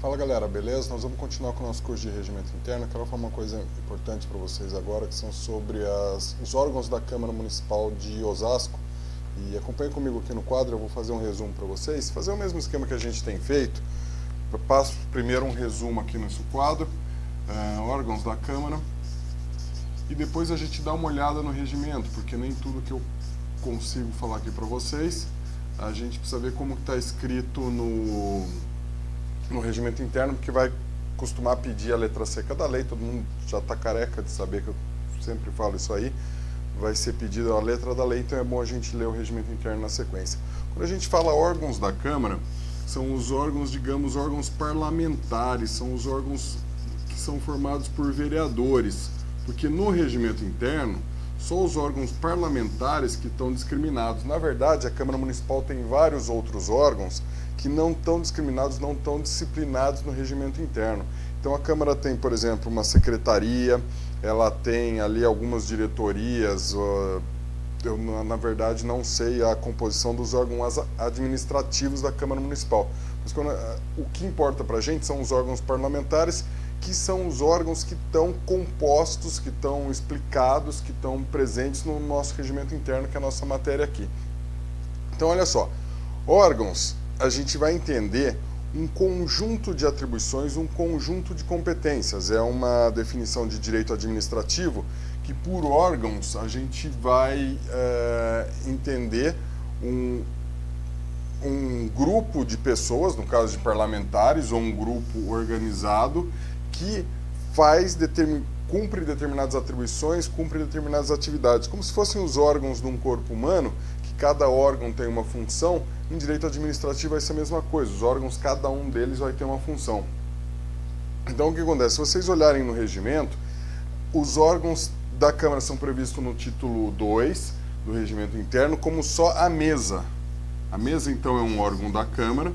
Fala galera, beleza? Nós vamos continuar com o nosso curso de regimento interno. Quero falar uma coisa importante para vocês agora, que são sobre os órgãos da Câmara Municipal de Osasco. E acompanhe comigo aqui no quadro, eu vou fazer um resumo para vocês, fazer o mesmo esquema que a gente tem feito. Eu passo primeiro um resumo aqui nesse quadro, órgãos da Câmara, e depois a gente dá uma olhada no regimento, porque nem tudo que eu consigo falar aqui para vocês, a gente precisa ver como está escrito no regimento interno, porque vai costumar pedir a letra seca da lei, todo mundo já está careca de saber que eu sempre falo isso aí, vai ser pedida a letra da lei, então é bom a gente ler o regimento interno na sequência. Quando a gente fala órgãos da Câmara, são os órgãos, digamos, órgãos parlamentares, são os órgãos que são formados por vereadores, porque no regimento interno, só os órgãos parlamentares que estão discriminados. Na verdade, a Câmara Municipal tem vários outros órgãos que não estão discriminados, não estão disciplinados no regimento interno. Então a Câmara tem, por exemplo, uma secretaria, ela tem ali algumas diretorias, eu na verdade não sei a composição dos órgãos administrativos da Câmara Municipal. Mas o que importa para a gente são os órgãos parlamentares, que são os órgãos que estão compostos, que estão explicados, que estão presentes no nosso regimento interno, que é a nossa matéria aqui. Então olha só, órgãos, a gente vai entender um conjunto de atribuições, um conjunto de competências. É uma definição de direito administrativo que por órgãos a gente vai entender um grupo de pessoas, no caso de parlamentares, ou um grupo organizado que cumpre determinadas atribuições, cumpre determinadas atividades, como se fossem os órgãos de um corpo humano, que cada órgão tem uma função. Em direito administrativo vai ser a mesma coisa, os órgãos, cada um deles vai ter uma função. Então o que acontece? Se vocês olharem no regimento, os órgãos da Câmara são previstos no título 2 do regimento interno como só a mesa. A mesa então é um órgão da Câmara.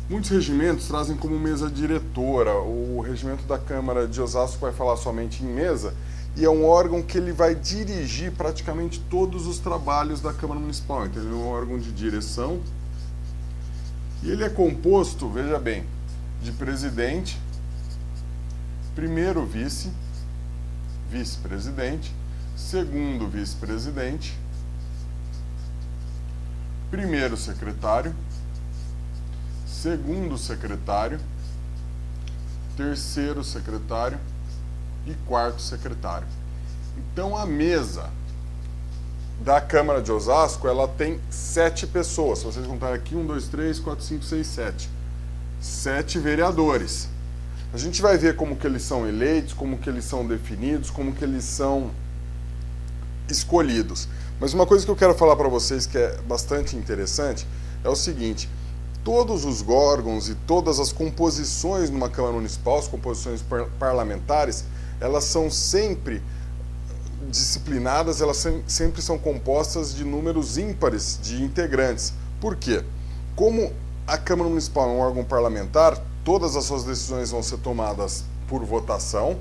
Muitos regimentos trazem como mesa diretora. O regimento da Câmara de Osasco vai falar somente em mesa, e é um órgão que ele vai dirigir praticamente todos os trabalhos da Câmara Municipal. Então ele é um órgão de direção, e ele é composto, veja bem, de presidente, primeiro vice, vice-presidente, segundo vice-presidente, primeiro secretário, segundo secretário, terceiro secretário e quarto secretário. Então a mesa da Câmara de Osasco, ela tem 7 pessoas. Se vocês contarem aqui, 1, 2, 3, 4, 5, 6, 7. 7 vereadores. A gente vai ver como que eles são eleitos, como que eles são definidos, como que eles são escolhidos. Mas uma coisa que eu quero falar para vocês que é bastante interessante é o seguinte: todos os órgãos e todas as composições numa Câmara Municipal, as composições parlamentares, elas são sempre disciplinadas, elas sempre são compostas de números ímpares de integrantes. Por quê? Como a Câmara Municipal é um órgão parlamentar, todas as suas decisões vão ser tomadas por votação,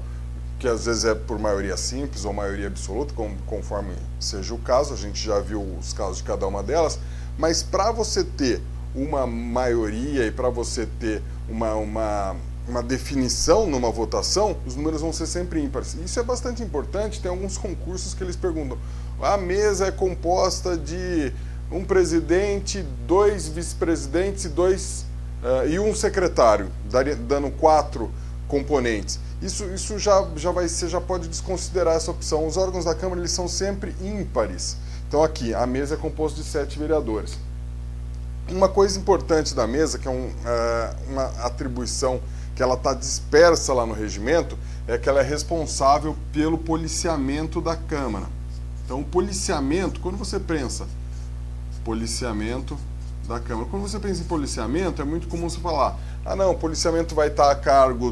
que às vezes é por maioria simples ou maioria absoluta, conforme seja o caso, a gente já viu os casos de cada uma delas, mas para você ter uma maioria e para você ter uma definição numa votação, os números vão ser sempre ímpares. Isso é bastante importante, tem alguns concursos que eles perguntam, a mesa é composta de um presidente, 2 vice-presidentes e um secretário, dando 4 componentes. Isso já pode desconsiderar essa opção. Os órgãos da Câmara, eles são sempre ímpares. Então aqui, a mesa é composta de 7 vereadores. Uma coisa importante da mesa, que é uma atribuição que ela está dispersa lá no regimento, é que ela é responsável pelo policiamento da Câmara. Então o policiamento, quando você pensa policiamento da Câmara, quando você pensa em policiamento, é muito comum você falar, o policiamento vai estar a cargo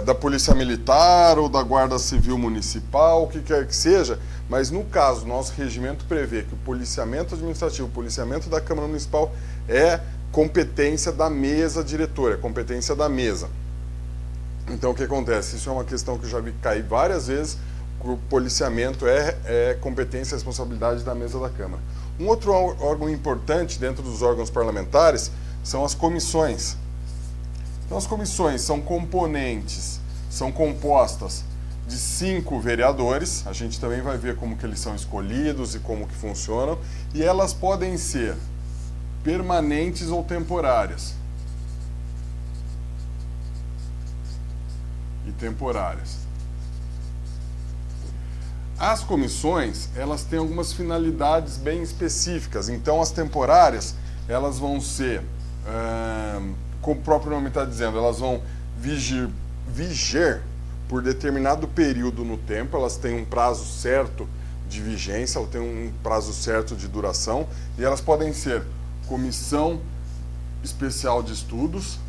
da Polícia Militar ou da Guarda Civil Municipal, o que quer que seja, mas no caso, nosso regimento prevê que o policiamento administrativo, o policiamento da Câmara Municipal é competência da mesa diretora, é competência da mesa. Então o que acontece? Isso é uma questão que eu já vi cair várias vezes, o policiamento é competência e responsabilidade da mesa da Câmara. Um outro órgão importante dentro dos órgãos parlamentares são as comissões. Então as comissões são componentes, são compostas de 5 vereadores, a gente também vai ver como que eles são escolhidos e como que funcionam, e elas podem ser permanentes ou temporárias. E temporárias. As comissões, elas têm algumas finalidades bem específicas, então as temporárias, elas vão ser, como o próprio nome está dizendo, elas vão viger por determinado período no tempo, elas têm um prazo certo de vigência, elas têm um prazo certo de duração, e elas podem ser comissão especial de estudos,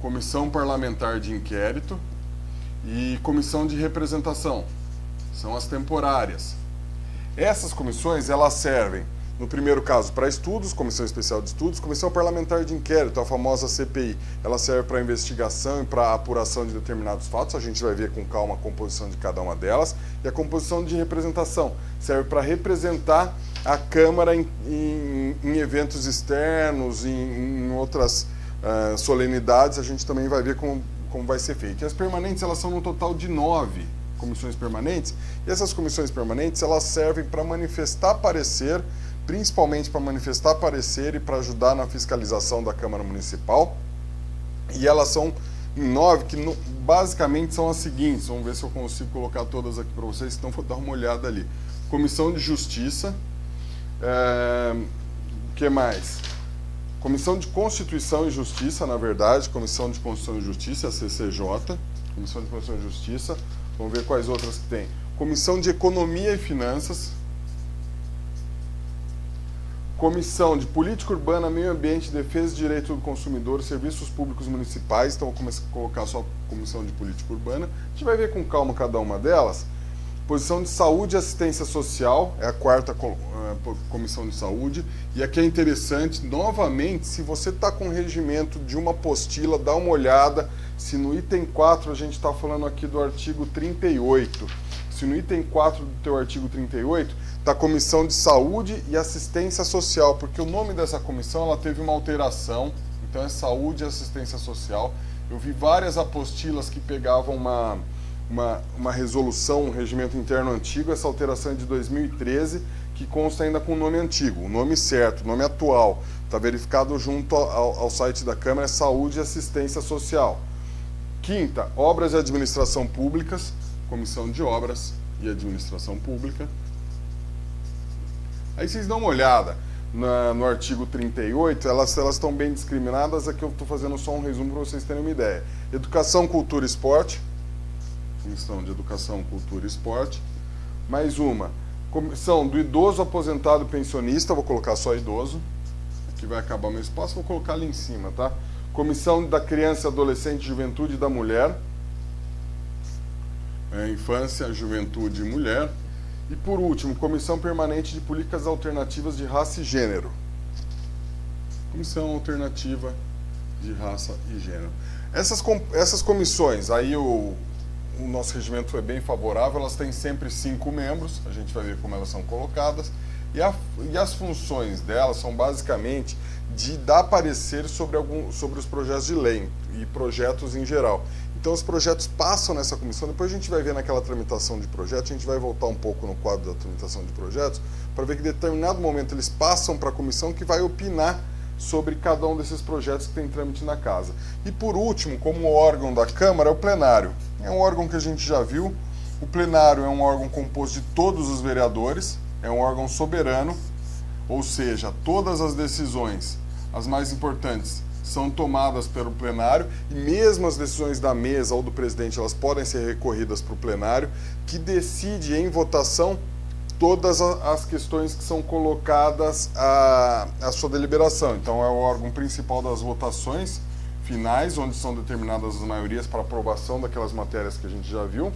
comissão parlamentar de inquérito e comissão de representação. São as temporárias. Essas comissões, elas servem, no primeiro caso, para estudos, comissão especial de estudos, comissão parlamentar de inquérito, a famosa CPI. Ela serve para investigação e para apuração de determinados fatos, a gente vai ver com calma a composição de cada uma delas. E a composição de representação serve para representar a Câmara em eventos externos, em outras solenidades, a gente também vai ver como vai ser feito. E as permanentes, elas são no total de 9 comissões permanentes, e essas comissões permanentes, elas servem para manifestar parecer, principalmente para manifestar parecer e para ajudar na fiscalização da Câmara Municipal, e elas são em 9, que basicamente são as seguintes, vamos ver se eu consigo colocar todas aqui para vocês, então vou dar uma olhada ali. Comissão de Justiça, o que mais? Comissão de Constituição e Justiça, na verdade, Comissão de Constituição e Justiça, a CCJ, Comissão de Constituição e Justiça, vamos ver quais outras que tem. Comissão de Economia e Finanças, Comissão de Política Urbana, Meio Ambiente, Defesa e Direito do Consumidor, Serviços Públicos Municipais, então vou colocar só a Comissão de Política Urbana, a gente vai ver com calma cada uma delas. Posição de Saúde e Assistência Social, é a 4ª Comissão de Saúde, e aqui é interessante, novamente, se você está com o regimento de uma apostila, dá uma olhada, se no item 4 a gente está falando aqui do artigo 38, se no item 4 do teu artigo 38 está a Comissão de Saúde e Assistência Social, porque o nome dessa comissão ela teve uma alteração, então é Saúde e Assistência Social. Eu vi várias apostilas que pegavam uma resolução, um regimento interno antigo, essa alteração é de 2013, que consta ainda com o nome antigo, o nome certo, o nome atual, está verificado junto ao site da Câmara, é Saúde e Assistência Social. 5ª, Obras e Administração Públicas, Comissão de Obras e Administração Pública. Aí vocês dão uma olhada no artigo 38, elas estão bem discriminadas, aqui eu estou fazendo só um resumo para vocês terem uma ideia. Educação, Cultura e Esporte, Comissão de Educação, Cultura e Esporte. Mais uma, Comissão do Idoso, Aposentado e Pensionista, vou colocar só idoso, aqui vai acabar meu espaço, vou colocar ali em cima, tá? Comissão da Criança, Adolescente, Juventude e da Mulher, Infância, Juventude e Mulher. E por último, Comissão Permanente de Políticas Alternativas de Raça e Gênero. Comissão Alternativa de Raça e Gênero. Essas comissões, aí o nosso regimento é bem favorável, elas têm sempre 5 membros, a gente vai ver como elas são colocadas, e as funções delas são basicamente de dar parecer sobre os projetos de lei e projetos em geral. Então os projetos passam nessa comissão, depois a gente vai ver naquela tramitação de projetos, a gente vai voltar um pouco no quadro da tramitação de projetos, para ver que em determinado momento eles passam para a comissão que vai opinar sobre cada um desses projetos que tem trâmite na casa. E por último, como órgão da Câmara, é o plenário. É um órgão que a gente já viu, o plenário é um órgão composto de todos os vereadores, é um órgão soberano, ou seja, todas as decisões, as mais importantes, são tomadas pelo plenário, e mesmo as decisões da mesa ou do presidente, elas podem ser recorridas para o plenário, que decide em votação todas as questões que são colocadas à sua deliberação. Então é o órgão principal das votações finais, onde são determinadas as maiorias para aprovação daquelas matérias que a gente já viu.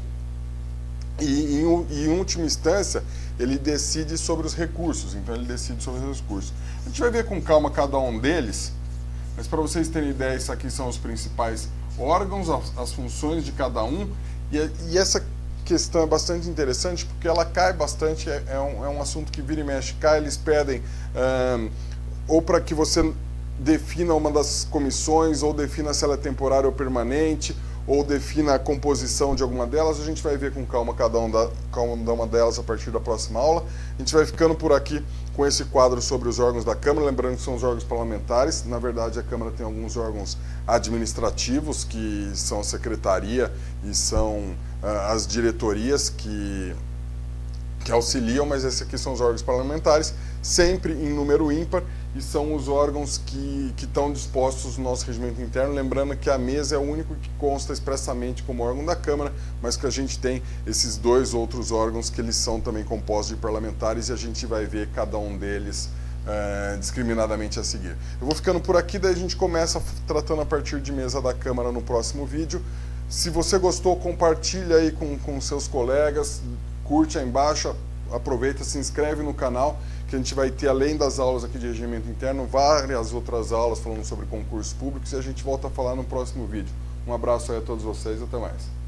E em última instância, ele decide sobre os recursos. Então ele decide sobre os recursos. A gente vai ver com calma cada um deles, mas para vocês terem ideia, isso aqui são os principais órgãos, as funções de cada um, e essa questão é bastante interessante porque ela cai bastante, é um assunto que vira e mexe, cai, eles pedem ou para que você defina uma das comissões, ou defina se ela é temporária ou permanente, ou defina a composição de alguma delas. A gente vai ver com calma cada uma delas a partir da próxima aula. A gente vai ficando por aqui com esse quadro sobre os órgãos da Câmara, lembrando que são os órgãos parlamentares. Na verdade, a Câmara tem alguns órgãos administrativos, que são a secretaria e são as diretorias que auxiliam, mas esses aqui são os órgãos parlamentares, sempre em número ímpar, e são os órgãos que estão dispostos no nosso regimento interno, lembrando que a mesa é o único que consta expressamente como órgão da Câmara, mas que a gente tem esses dois outros órgãos que eles são também compostos de parlamentares, e a gente vai ver cada um deles discriminadamente a seguir. Eu vou ficando por aqui, daí a gente começa tratando a partir de mesa da Câmara no próximo vídeo. Se você gostou, compartilha aí com seus colegas, curte aí embaixo, aproveita, se inscreve no canal, que a gente vai ter, além das aulas aqui de regimento interno, várias outras aulas falando sobre concursos públicos, e a gente volta a falar no próximo vídeo. Um abraço aí a todos vocês, até mais.